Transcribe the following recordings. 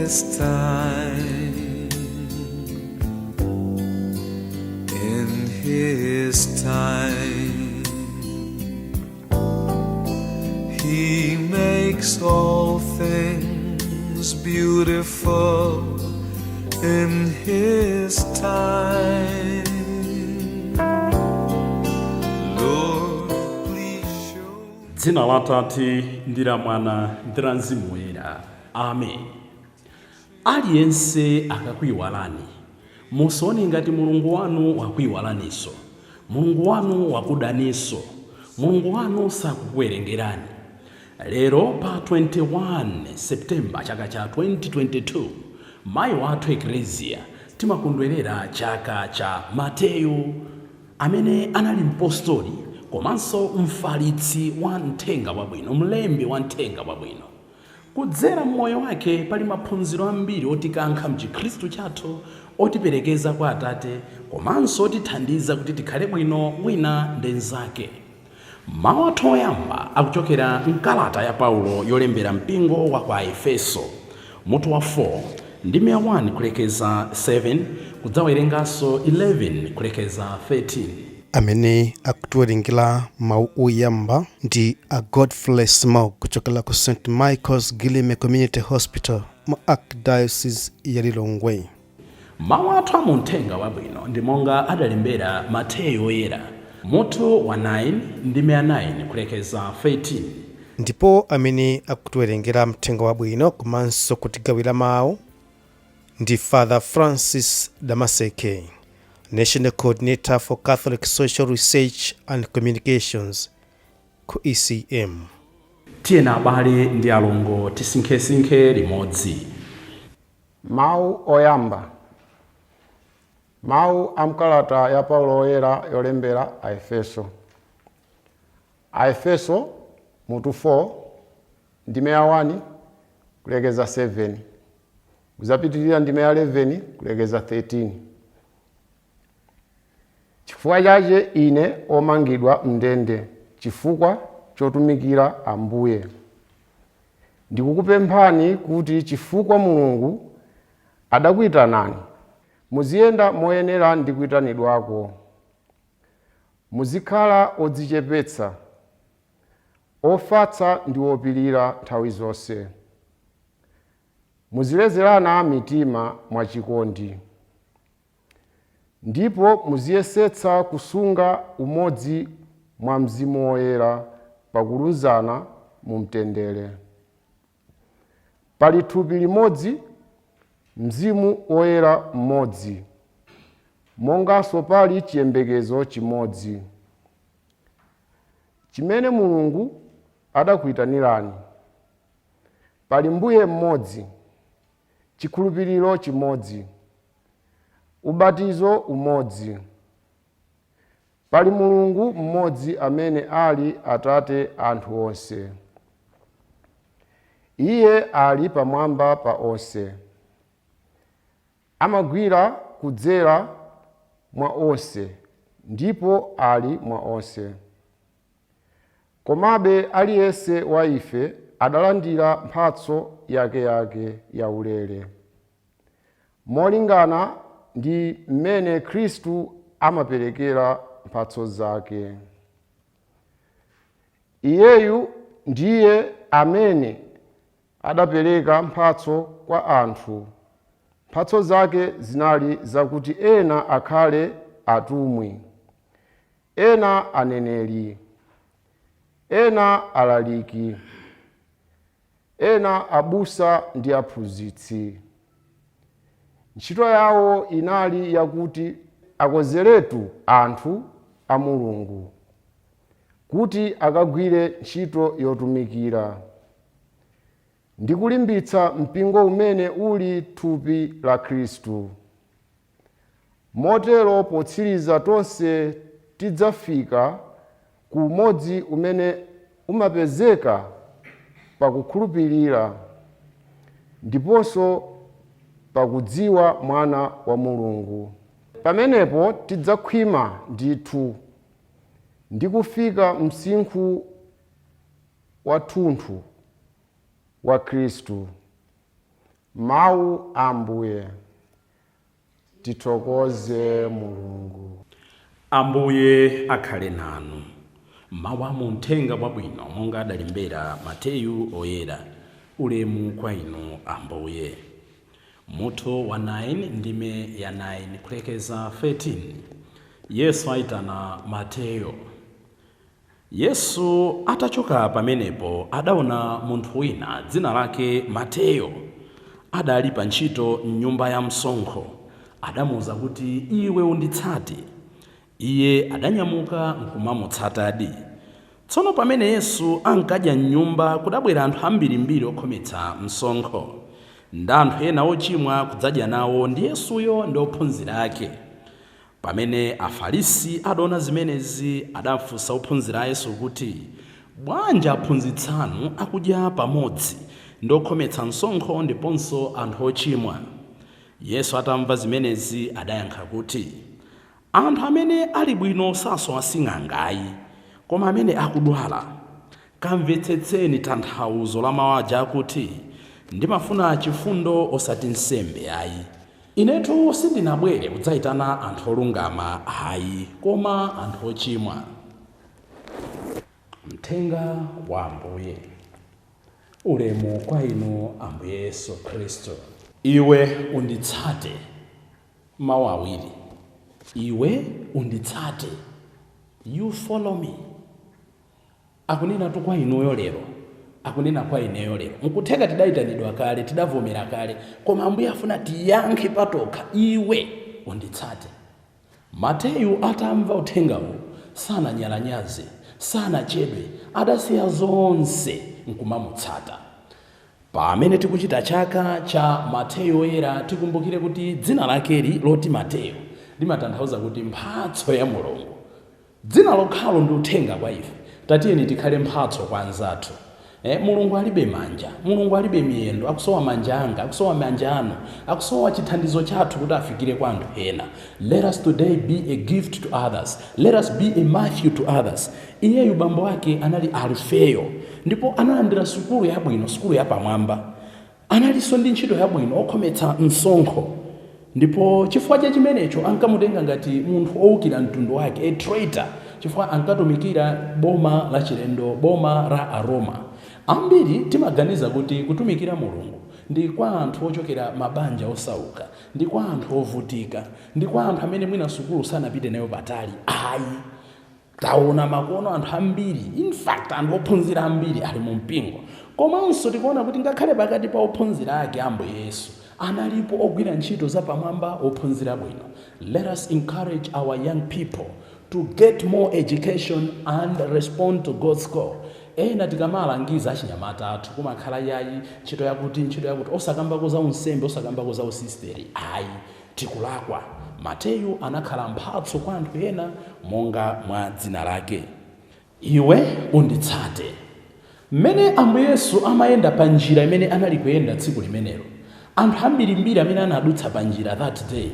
his time, in his time, he makes all things beautiful in his time. Lord, please show. Dzina la Tate ndi la Mwana ndi la Mzimu Woyera. Amen. Aliyense akakuyiwalani, musone ngati Mulungu wanu wakuyiwalaninso, Mulungu wanu wakudaninso, Mulungu wanu sakukuwerengerani. Lero pa 21 Septemba chaka cha 2022, mayi wathu Eklesia timakondwerera chaka cha Mateyu, amene anali mpostoli komanso mfalitsi wa mthenga wabwino, mlembi wa mthenga wabwino. Kudzera mmoyo wake pali maphunziro ambiri otikankha mchikhristu chathu, otiperekeza kwa Atate, komanso otithandiza kuti tikhale bwino wina ndi mnzake. Mawu athu oyamba akuchokera mkalata ya Paulo yolembera mpingo wa kwa Efeso, mutu wa 4 ndi 1 kulekeza 7, kudzawerenganso 11 kulekeza 13. Amene akutiwerengera mawu oyamba ndi a Godfrey Small kuchokera ku St. Michael's Gilime Community Hospital mu Archdiocese ya Lilongwe. Mawu athu amuthenga wabwino ndi monga adalembera Mateyu Woyera, mutu wa 9 ndi 9 kulekeza 13. Ndipo amene akutiwerengera mthenga wabwino komanso kutigawira mawu ndi Father Francis Damaseke, National Coordinator for Catholic Social Research and Communications ku ECM. Tiyena abale ndi alongo tisinkhesinkhe limodzi. Mawu oyamba. Mawu amkalata ya Paulo Woyera yolembera a Efeso. A Efeso mutu 4 ndime ya 1 kulekeza 7, kuzapitirira ndime ya 11 kulekeza 13. Chifukwa chache ine omangidwa mndende chifukwa chotumikira Ambuye, ndikukupemphani kuti chifukwa Mulungu adakuyitanani, muziyenda moyenera ndi kuyitanidwako. Muzikhala odzichepetsa, ofatsa ndi opirira nthawi zonse. Muzilezerana mitima mwachikondi. Ndipo muziyesetsa kusunga umodzi mwa Mzimu Woyera pakuluzana mu mtendere. Pali thupi limodzi, Mzimu Woyera mmodzi, monganso pali chiyembekezo chimodzi. Chimene Mulungu adakuyitanirani. Pali Mbuye mmodzi, chikhulupiriro chimodzi, ubatizo umodzi. Pali Mulungu mmodzi amene ali Atate anthu onse. Iye ali pamwamba pa onse, amagwira kudzera mwa onse ndipo ali mwa onse. Komabe aliyense wa ife adalandira mphatso yakeyake ya ulere, molingana ndi mmene Khristu amaperekera mphatso zake. Iyeyu ndiye amene adapereka mphatso kwa anthu. Mphatso zake zinali zakuti ena akhale atumwi, ena aneneri, ena alaliki, ena abusa ndi aphunzitsi. Ntchito yawo inali yakuti akonzeretu anthu a Mulungu kuti akagwire ntchito yotumikira ndi kulimbitsa mpingo umene uli thupi la Khristu. Motero potsiriza tonse tidzafika ku umodzi umene umapezeka pakukhulupirira ndiponso pakudziwa Mwana wa Mulungu. Pamenepo tidzakhwima ndithu ndi kufika msinkhu wathunthu wa Khristu, Mawu a Ambuye. Tithokoze Mulungu. Ambuye akhale nanu. Mawu a Uthenga Wabwino monga adalembera Mateyu oyera. Ulemu kwa inu Ambuye. Mutu wa 9 ndime ya 9 kulekeza 13. Yesu aitana Mateyo. Yesu atachoka pamenepo adaona munthu wina dzina lake Mateyo adali pa ntchito m'nyumba ya msonkho. Adamuwuza kuti iwe unditsate. Iye adanyamuka nkumamutsatadi. Tsono pamene Yesu ankadya m'nyumba kudabwera anthu ambirimbiri okhometsa msonkho. Ndi anthu ena ochimwa kudzadya nawo ndi Yesuyo ndi ophunzira ake. Pamene Afarisi adaona zimenezi adafunsa ophunzira a Yesu kuti bwanji aphunzitsi anu akudya pamodzi ndi okhometsa msonkho ndiponso anthu ochimwa? Yesu atamva zimenezi adayankha kuti anthu amene ali bwino sasowa sing'angayi, koma amene akudwala. Kamvetsetseni tanthauzo la mawu aja akuti ndimafuna chifundo osati nsembe ayi. Inetu sindinabwere kudzayitana anthu olungama ayi, koma anthu ochimwa. Uthenga wa Ambuye. Ulemu kwa inu Ambuye Yesu Khristu. Iwe unditsate. Mawu awiri. Iwe unditsate. You follow me. Akunena tu kwa inuyo lero. Akunena kwa ineyo lero. Mkutheka tidayitanidwa kale, tidavomera kale, koma Ambuye afuna tiyankhe patokha. Iwe unditsate. Mateyu atamva uthengawo sananyalanyaze, sanachedwe, adasiya zonse nkumamutsata. Pamene tikuchita chaka cha Mateyu oyera tikumbukire kuti dzina lakeli loti Mateyu limatanthauza kuti mphatso ya Mulungu. Dzina lokhalo ndi uthenga kwa ife. Tatiyeni tikhale mphatso kwa anzathu. Mulungu alibe manja, Mulungu alibe miyendo, akusowa manja anga, akusowa manja anu, akusowa chithandizo chathu kuti afikire kwa anthu ena. Let us today be a gift to others. Let us be a Matthew to others. Iyeyu bambo wake anali Alfeyo, ndipo analandira sukulu yabwino, sukulu yapamwamba. Analinso ndi ntchito yabwino okhometsa msonkho. Ndipo chifukwa cha chimenecho ankamutenga ngati munthu owukira mtundu wake, a traitor, chifukwa ankatumikira boma la chilendo, boma la Aroma. Ambiri timaganiza kuti kutumikira Mulungu ndi kwa anthu ochokera mabanja osauka, ndi kwa anthu ovutika, ndi kwa anthu amene mwina sukulu sanapite nayo patali. Ayi, taona makono anthu ambiri, in fact anthu ophunzira ambiri ali mu mpingo. Komanso tikuona kuti ngakhale pakati pa ophunzira ake Ambuye Yesu analipo ogwira ntchito zapamwamba ophunzira bwino. Let us encourage our young people to get more education and respond to God's call. Ena tikamalangiza achinyamata athu kumakhala yayi ntchito yakuti osakambako za unsembe, osakambako za usisteri. Ayi, tikulakwa. Mateyu anakhala mphatso kwa anthu ena monga mwa dzina lake. Iwe unditsate. Mmene Ambuye Yesu amayenda pa njira imene anali kuyenda tsiku limenelo, anthu ambirimbiri amene anadutsa pa njira that day,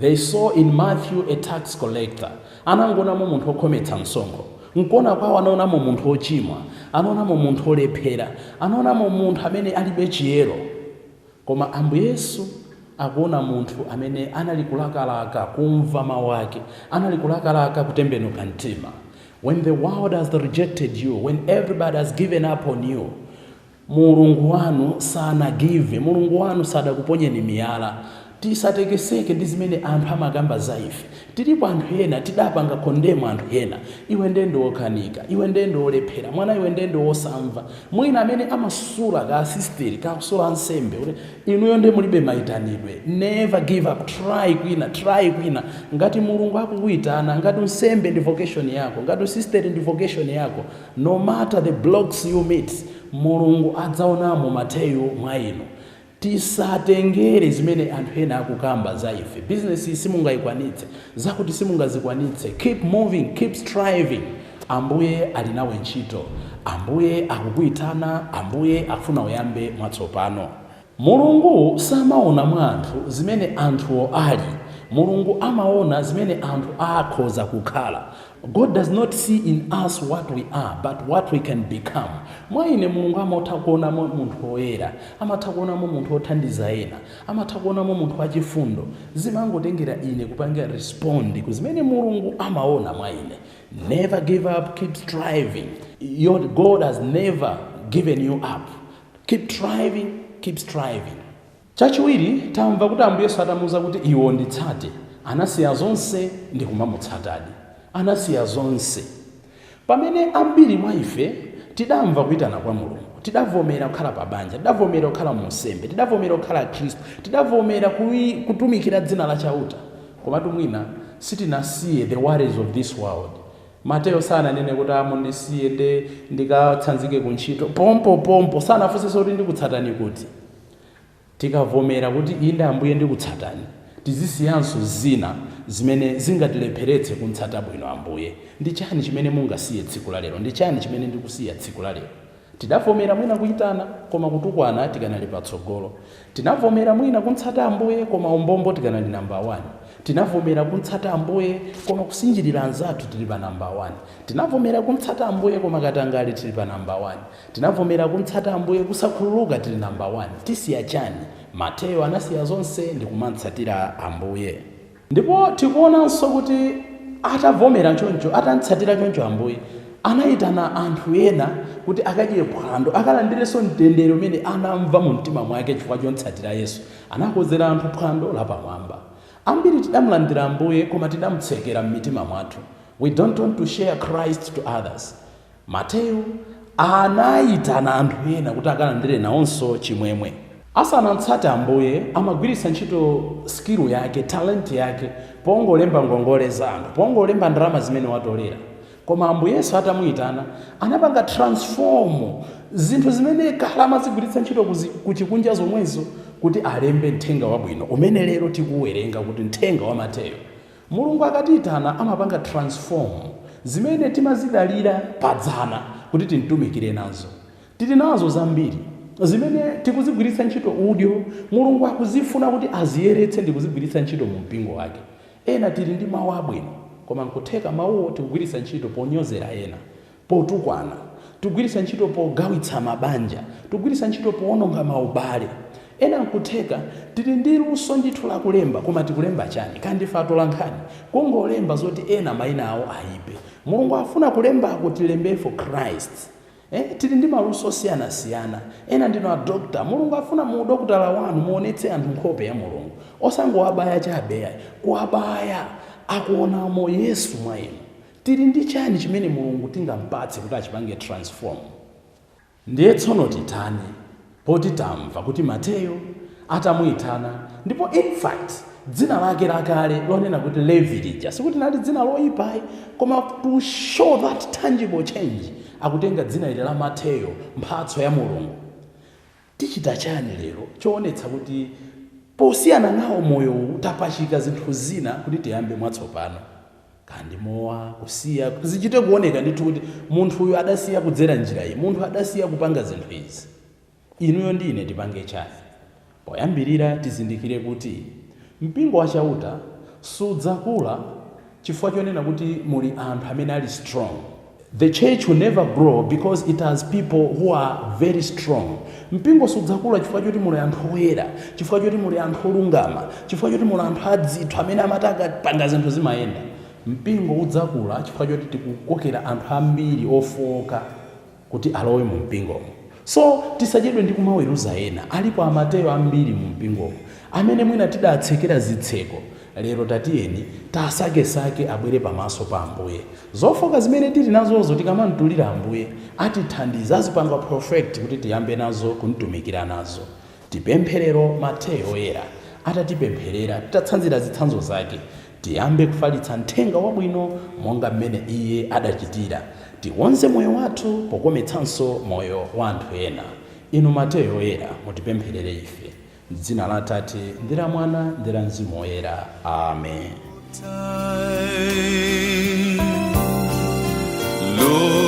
they saw in Matthew a tax collector. Anangonamo munthu okhometsa msonkho. Nkona kwawo anaonamo munthu ochimwa, anaonamo munthu olephera, anaonamo munthu amene alibe chiyero. Koma Ambuye Yesu akuona munthu amene anali kulakalaka kumva mawu ake, anali kulakalaka kutembenuka mtima. When the world has rejected you, when everybody has given up on you, Mulungu wanu sanagive, Mulungu wanu sadakuponyeni miyala. Tisatekeseke ndi zimene anthu amagamba za ife. Tilipo anthu ena tidapanga kondemo anthu ena. Iwe ndendo wokanika, iwe ndendo olephera, mwana iwe ndendo wosamva. Mwina amene amasula ka asisteri, ka kusula nsembe. Inuyo nde mulibe maitanidwe. Never give up. Try kwina. Ngati Mulungu akukuyitana, ngati nsembe ndi vocation yako, ngati sisteri ndi vocation yako, no matter the blocks you meet, Mulungu adzaonamo Mateyu mwa inu. Tisatengere zimene anthu ena akukamba za ife. Business simungayikwanitse, zakuti simungazikwanitse. Keep moving, keep striving. Ambuye ali nawe ntchito. Ambuye akukuyitana, Ambuye akufuna uyambe mwatsopano. Mulungu samaona mwa anthu zimene anthuwo ali. Mulungu amaona zimene anthu akhoza kukhala. God does not see in us what we are, but what we can become. Mwa ine Mulungu amatha kuonamo munthu woyera, amatha kuonamo munthu wothandiza ena, amatha kuonamo munthu wachifundo. Zimangotengera ine kupanga respond kuzimene Mulungu amaona mwa ine. Never give up, keep striving. God has never given you up. Keep striving, keep striving. Chachiwiri tamva kuti Ambuye Yesu atamuwuza kuti iwo nditsate. Anasiya zonse ndi kumamutsatadi. Anasiya zonse. Pamene ambiri mwa ife tidamva kuitana kwa Mulungu, tidavomera kukhala pabanja, tidavomera kukhala munsembe, tidavomera kukhala Khristu, tidavomera kutumikira dzina la chauta. Komatu mwina sitinasiye the worries of this world. Mateyo sananene kuti mundisiye ndikatsanzike kuntchito pompo sanafunsenso kuti ndikutsatani kuti. Tikavomera kuti inde Ambuye ndikutsatani, tizisiyanso zina zimene zingatilepheretse kuntsata bwino Ambuye. Ndi chani chimene mungasiye tsiku la lero? Ndi chani chimene ndikusiya tsiku la lero? Tidavomera mwina kuitana koma kutukwana tikanali patsogolo. Tinavomera mwina kuntsata Ambuye koma umbombo tikanali number 1. Tinavomera kuntsata Ambuye koma kusinjirira anzathu tili pa number 1. Tinavomera kuntsata Ambuye koma katangali tili pa number 1. Tinavomera kuntsata Ambuye kusakhululuka tili number 1. Tisiya chani? Mateyo anasiya zonse ndi kumatsatira Ambuye. Ndipo tikuonanso kuti atavomera choncho, atantsatira choncho Ambuye, anayitana anthu ena kuti akadye phwando, akalandirenso mtendere umene anamva mu mtima mwake chifukwa chontsatira Yesu. Anakonzera anthu phwando lapamwamba. Ambiri tidamulandira Ambuye koma tidamutsekera m'mitima mwathu. We don't want to share Christ to others. Mateyo anayitana anthu ena kuti akalandire nawonso chimwemwe. Asanatsate Ambuye amagwiritsa ntchito skill yake, talent yake, pongolemba ngongole za anthu, pongolemba ndalama zimene watolera. Koma Ambuye Yesu atamuyitana anapanga transform zinthu zimene kale amazigwiritsa ntchito kuchikunja zomwezo kuti alembe mthenga wabwino umene lero tikuwerenga kuti mthenga wa Mateyo. Mulungu akatiyitana amapanga transform zimene timazidalira padzana kuti timtumikire nazo. Tili nazo zambiri zimene tikuzigwiritsa ntchito udyo, Mulungu akuzifuna kuti aziyeretse ndi kuzigwiritsa ntchito mu mpingo wake. Ena tili ndi mawu abwino koma nkutheka mawuwo tikugwiritsa ntchito ponyozera ena, potukwana, tikugwiritsa ntchito pogawitsa mabanja, tikugwiritsa ntchito poononga maubale. Ena nkutheka tili ndi luso ndithu la kulemba koma tikulemba chani? Kandi fatola nkhani kungolemba zoti ena mayina awo ayipe. Mulungu afuna kulembako tilembe for Christ. Tili ndi maluso siyana. Ena ndino a doctor. Mulungu afuna mu dokotala wanu muonetse anthu nkhope ya Mulungu. Osangowabaya chabeya, kuwabaya akuonamo Yesu mwa inu. Tili ndi chani chimene Mulungu tingampatse kuti achipange transform? Ndiye tsono titani poti tamva kuti Mateyo atamuyitana, ndipo in fact dzina lake lakale lonena kuti Levi lija sikuti nali dzina loyipayi, koma to show that tangible change akutenga dzina ile la Mateyo, mphatso ya Mulungu. Tichita chani lero choonetsa kuti posiyana nawo moyo utapachika zinthu zina kuti tiyambe mwatsopano? Kandi mowa kusiya zichite kuoneka ndithu kuti munthu uyu adasiya kudzera njira iyi, munthu adasiya kupanga zinthu izi. Inuyo ndi ine tipange chani? Poyambirira tizindikire kuti mpingo wa chauta sudzakula chifukwa chonena kuti muli anthu amene ali strong. The church will never grow because it has people who are very strong. Mpingo sudzakula chifukwa choti muli anthu oyera, chifukwa choti muli anthu olungama, chifukwa choti muli anthu adzithu amene amataka panga zinthu zimayenda. Mpingo udzakula chifukwa choti tikukokera anthu ambiri ofoka kuti alowe mu mpingomo. So tisachedwe ndi kumaweruza ena. Alipo Amateyo ambiri mu mpingomo amene mwina tidatsekera zitseko. Lero tatiyeni tasake abwere pamaso pa Ambuye. Zofoka zimene tili nazozo tikamantulira Ambuye atithandiza azipanga perfect kuti tiyambe nazo kuntumikira nazo. Tipempherero Mateyo oyera atatipempherera titatsanzira zitsanzo zake, tiyambe kufalitsa mthenga wabwino monga mmene iye adachitira. Tiwonze moyo wathu pokometsanso moyo wa anthu ena. Inu Mateyo oyera mutipempherere ife. M'dzina la Atate ndi la Mwana ndi la Mzimu Woyera. Amen. Lord